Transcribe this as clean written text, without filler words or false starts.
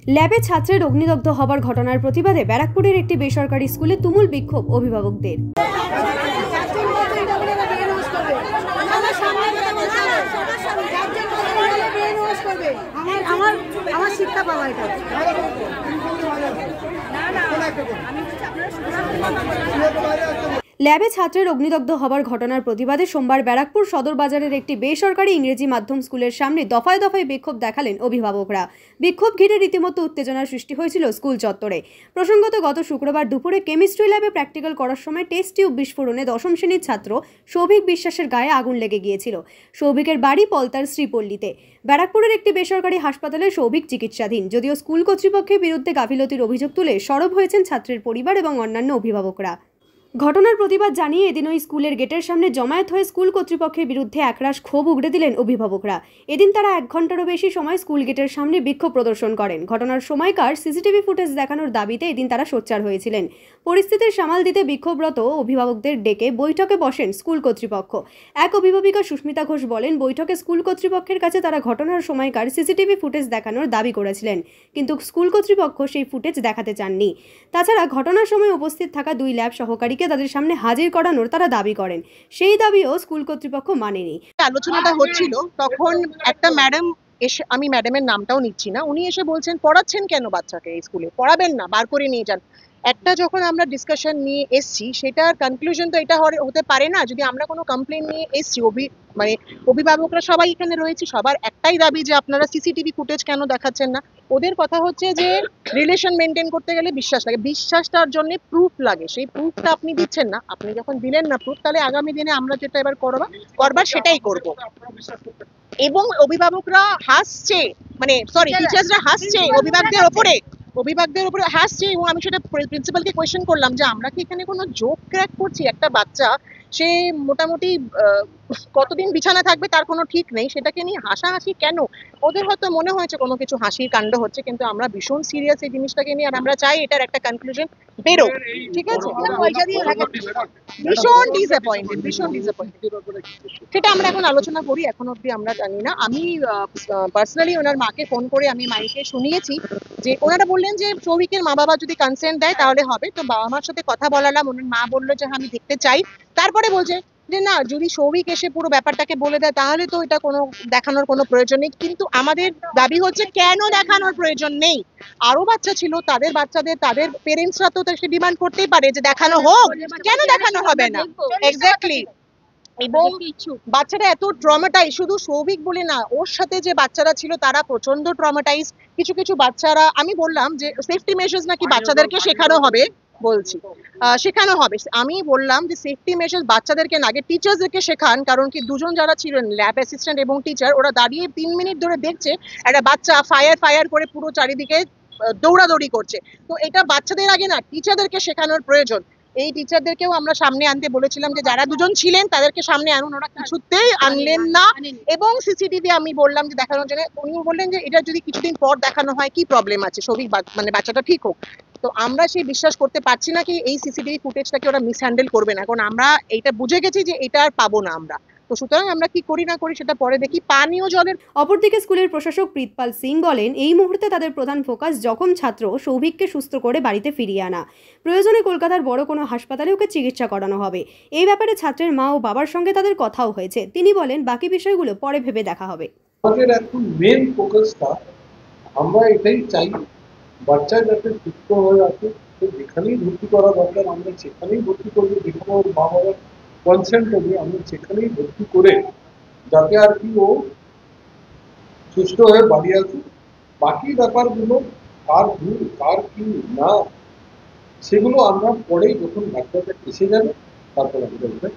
ল্যাবে ছাত্রের অগ্নিদগ্ধ হবার ঘটনার প্রতিবাদে ব্যারাকপুরের একটি বেসরকারি স্কুলে তুমুল বিক্ষোভ অভিভাবকদের। ল্যাবে ছাত্রের অগ্নিদগ্ধ হবার ঘটনার প্রতিবাদে সোমবার ব্যারাকপুর সদর বাজারের একটি বেসরকারি ইংরেজি মাধ্যম স্কুলের সামনে দফায় দফায় বিক্ষোভ দেখালেন অভিভাবকরা। বিক্ষোভ ঘিরে রীতিমতো উত্তেজনার সৃষ্টি হয়েছিল স্কুল চত্বরে। প্রসঙ্গত, গত শুক্রবার দুপুরে কেমিস্ট্রি ল্যাবে প্র্যাকটিক্যাল করার সময় টেস্ট টিউব বিস্ফোরণে দশম শ্রেণীর ছাত্র সৌভিক বিশ্বাসের গায়ে আগুন লেগে গিয়েছিল। সৌভিকের বাড়ি পলতার শ্রীপল্লীতে। ব্যারাকপুরের একটি বেসরকারি হাসপাতালে সৌভিক চিকিৎসাধীন। যদিও স্কুল কর্তৃপক্ষের বিরুদ্ধে গাফিলতির অভিযোগ তুলে সরব হয়েছেন ছাত্রের পরিবার এবং অন্যান্য অভিভাবকরা। ঘটনার প্রতিবাদ জানিয়ে এদিন ওই স্কুলের গেটের সামনে জমায়েত হয়ে স্কুল কর্তৃপক্ষের বিরুদ্ধে একরাশ ক্ষোভ উগড়ে দিলেন অভিভাবকরা। এদিন তারা 1 ঘন্টারও বেশি সময় স্কুল গেটের সামনে বিক্ষোভ প্রদর্শন করেন। ঘটনার সময়কার সিসিটিভি ফুটেজ দেখানোর দাবিতে এদিন তারা সোচ্চার হয়েছিলেন। পরিস্থিতির সামাল দিতে বিক্ষোভরত অভিভাবকদের ডেকে বৈঠকে বসেন স্কুল কর্তৃপক্ষ। এক অভিভাবিকা সুস্মিতা ঘোষ বলেন, বৈঠকে স্কুল কর্তৃপক্ষের কাছে তারা ঘটনার সময়কার সিসিটিভি ফুটেজ দেখানোর দাবি করেছিলেন, কিন্তু স্কুল কর্তৃপক্ষ সেই ফুটেজ দেখাতে চাননি। তাছাড়া ঘটনার সময় উপস্থিত থাকা 2 ল্যাব সহকারীকে তাদের সামনে হাজির করানোর তারা দাবি করেন। সেই দাবিও স্কুল কর্তৃপক্ষ মানেনি। আলোচনাটা হচ্ছিল তখন একটা ম্যাডাম এসে, আমি ম্যাডামের নামটাও নিচ্ছি না, উনি এসে বলছেন পড়াচ্ছেন কেন বাচ্চাকে, এই স্কুলে পড়াবেন না, বার করে নিয়ে যান। একটা যখন আমরা ডিসকাশন নিয়ে এসছি সেটার কনক্লুশন তো এটা হতে পারে না। যদি আমরা কোনো কমপ্লেন নিয়ে এসছি, মানে অভিভাবকরা সবাই এখানে রয়েছে, সবার একটাই দাবি যে আপনারা সিসিটিভি ফুটেজ কেন দেখাচ্ছেন না। ওদের কথা হচ্ছে যে রিলেশন মেনটেন করতে গেলে বিশ্বাস লাগে, বিশ্বাসটার জন্য প্রুফ লাগে, সেই প্রুফটা আপনি দিচ্ছেন না। আপনি যখন দিলেন না প্রুফ, তাহলে আগামী দিনে আমরা যেটা এবার করবার সেটাই করব। এবং অভিভাবকরা হাসছে, মানে সরি টিচার্সরা হাসছে অভিভাবকদের ওপরে হাসছে। এবং আমি সেটা প্রিন্সিপালকে কোয়েশ্চেন করলাম যে আমরা কি এখানে কোনো জোক ক্র্যাক করছি? একটা বাচ্চা সে মোটামুটি কতদিন বিছানা থাকবে তার কোনো ঠিক নেই, সেটাকে নিয়ে হাসাহাসি কেন? ওদের হয়তো মনে হয়েছে কোনো কিছু হাসির কাণ্ড হচ্ছে, কিন্তু আমরা ভীষণ সিরিয়াস এই জিনিসটাকে নিয়ে, আর আমরা চাই এটার একটা কনক্লুশন বেরো। ঠিক আছে, ভীষণ ডিসঅ্যাপয়েন্টেড। সেটা আমরা এখন আলোচনা করি, এখন অবধি আমরা জানি না। আমি পার্সোনালি ওনার মাকে ফোন করে আমি মাইকে শুনিয়েছি যে ওনারা বললেন যে সৌভিকের মা বাবা যদি কনসেন্ট দেয় তাহলে হবে। তো বাবা মার সাথে কথা বলালাম, ওনার মা বললো যে আমি দেখতে চাই। তারপরে বলছে যে না, যদি সৌভিক এসে পুরো ব্যাপারটাকে বলে দেয় তাহলে তো এটা কোনো দেখানোর কোনো প্রয়োজন নেই। কিন্তু আমাদের দাবি হচ্ছে কেন দেখানোর প্রয়োজন নেই? আরো বাচ্চা ছিল, তাদের বাচ্চাদের তাদের পেরেন্টসরা তো সে ডিমান্ড করতেই পারে যে দেখানো হোক, কেন দেখানো হবে না? এক্স্যাক্টলি। এবং বাচ্চারা এত ট্রমাটাইজ, শুধু সৌভিক বলে না, ওর সাথে যে বাচ্চারা ছিল তারা প্রচন্ড ট্রমাটাইজ। কিছু বাচ্চারা, আমি বললাম যে সেফটি মেজার্স নাকি বাচ্চাদেরকে শেখানো হবে, শেখানো হবে। আমি বললাম যে সেফটি মেজার্স বাচ্চাদেরকে না, আগে টিচার্সদেরকে শেখান। কারণ কি, দুজন যারা ছিলেন ল্যাব অ্যাসিস্ট্যান্ট এবং টিচার, ওরা দাঁড়িয়ে 3 মিনিট ধরে দেখছে একটা বাচ্চা ফায়ার করে পুরো চারিদিকে দৌড়াদৌড়ি করছে। তো এটা বাচ্চাদের আগে না, টিচারদেরকে শেখানোর প্রয়োজন। এই টিচারদেরকেও আমরা সামনে আনতে বলেছিলাম যে যারা দুজন ছিলেন তাদেরকে সামনে আনুন, ওরা কিছুতেই আনলেন না। এবং সিসিটিভি আমি বললাম যে দেখানোর জন্য, উনি বললেন যে এটা যদি কিছুদিন পর দেখানো হয় কি প্রবলেম আছে, সৌভিক মানে বাচ্চাটা ঠিক হোক। তো আমরা সেই বিশ্বাস করতে পারছি না কি এই সিসিটিভি ফুটেজটাকে ওরা মিসহ্যান্ডেল করবে না। এখন আমরা এইটা বুঝে গেছি যে এটা আর পাবো না আমরা। তো সুতরাং আমরা কি করি না করি সেটা পরে দেখি। পানীয় জলের অপরদিকে স্কুলের প্রশাসক প্রীতপাল সিং বলেন, এই মুহূর্তে তাদের প্রধান ফোকাস জখম ছাত্র সৌভিককে সুস্থ করে বাড়িতে ফিরিয়ে আনা। প্রয়োজনে কলকাতার বড় কোনো হাসপাতালে ওকে চিকিৎসা করানো হবে। এই ব্যাপারে ছাত্রের মা ও বাবার সঙ্গে তাদের কথাও হয়েছে। তিনি বলেন, বাকি বিষয়গুলো পরে ভেবে দেখা হবে। আমাদের এখন মেন ফোকাসটা, আমরা এটাই চাই বাচ্চা যাতে সুস্থ হয়ে আসে। তো যেখানেই ভর্তি করা দরকার আমরা সেখানেই ভর্তি করবো, যেখানে ওর মা বাবার কনসেন্ট হবে আমরা সেখানেই ভর্তি করে যাতে আর কি ও সুস্থ হয়ে বাড়ি আসে। বাকি ব্যাপারগুলো কার ভুল কার কি না সেগুলো আমরা পরে যখন বাচ্চাটা এসে যাবে তারপর আমরা